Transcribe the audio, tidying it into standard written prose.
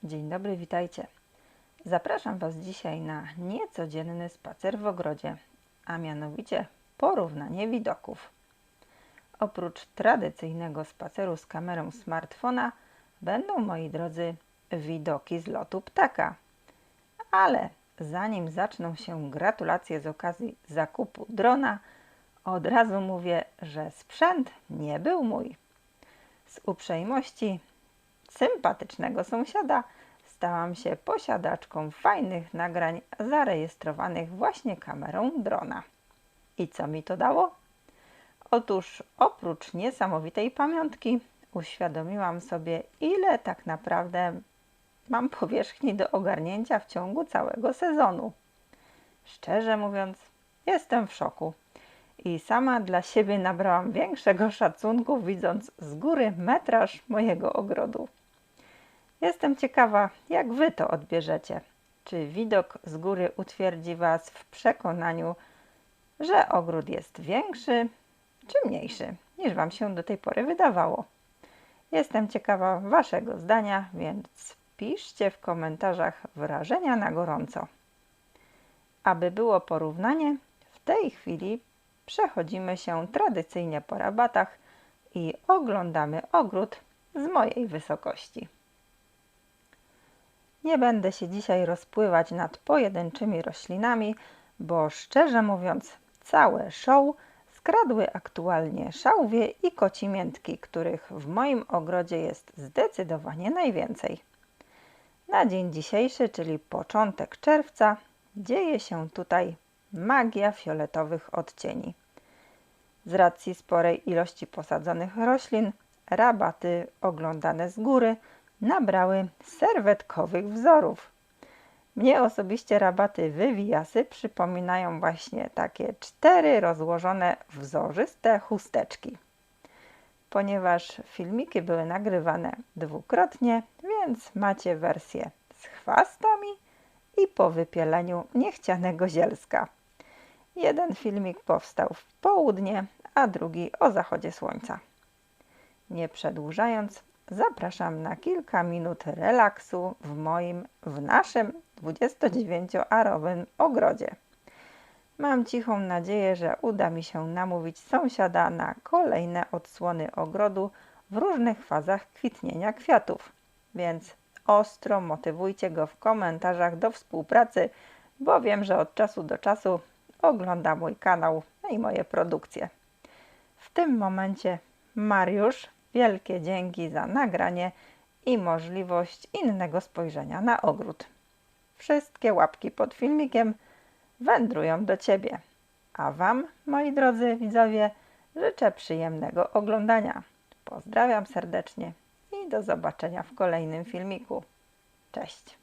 Dzień dobry, witajcie. Zapraszam Was dzisiaj na niecodzienny spacer w ogrodzie, a mianowicie porównanie widoków. Oprócz tradycyjnego spaceru z kamerą smartfona będą, moi drodzy, widoki z lotu ptaka. Ale zanim zaczną się gratulacje z okazji zakupu drona, od razu mówię, że sprzęt nie był mój. Z uprzejmości sympatycznego sąsiada stałam się posiadaczką fajnych nagrań zarejestrowanych właśnie kamerą drona. I co mi to dało? Otóż oprócz niesamowitej pamiątki uświadomiłam sobie, ile tak naprawdę mam powierzchni do ogarnięcia w ciągu całego sezonu. Szczerze mówiąc, jestem w szoku. I sama dla siebie nabrałam większego szacunku, widząc z góry metraż mojego ogrodu. Jestem ciekawa, jak Wy to odbierzecie. Czy widok z góry utwierdzi Was w przekonaniu, że ogród jest większy czy mniejszy, niż Wam się do tej pory wydawało? Jestem ciekawa Waszego zdania, więc piszcie w komentarzach wrażenia na gorąco. Aby było porównanie, w tej chwili przechodzimy się tradycyjnie po rabatach i oglądamy ogród z mojej wysokości. Nie będę się dzisiaj rozpływać nad pojedynczymi roślinami, bo szczerze mówiąc, całe show skradły aktualnie szałwie i kocimiętki, których w moim ogrodzie jest zdecydowanie najwięcej. Na dzień dzisiejszy, czyli początek czerwca, dzieje się tutaj magia fioletowych odcieni. Z racji sporej ilości posadzonych roślin, rabaty oglądane z góry nabrały serwetkowych wzorów. Mnie osobiście rabaty wywijasy przypominają właśnie takie 4 rozłożone wzorzyste chusteczki. Ponieważ filmiki były nagrywane dwukrotnie, więc macie wersję z chwastami i po wypieleniu niechcianego zielska. Jeden filmik powstał w południe, a drugi o zachodzie słońca. Nie przedłużając, zapraszam na kilka minut relaksu w naszym 29-arowym ogrodzie. Mam cichą nadzieję, że uda mi się namówić sąsiada na kolejne odsłony ogrodu w różnych fazach kwitnienia kwiatów, więc ostro motywujcie go w komentarzach do współpracy, bo wiem, że od czasu do czasu ogląda mój kanał i moje produkcje. W tym momencie Mariusz, wielkie dzięki za nagranie i możliwość innego spojrzenia na ogród. Wszystkie łapki pod filmikiem wędrują do Ciebie. A Wam, moi drodzy widzowie, życzę przyjemnego oglądania. Pozdrawiam serdecznie i do zobaczenia w kolejnym filmiku. Cześć!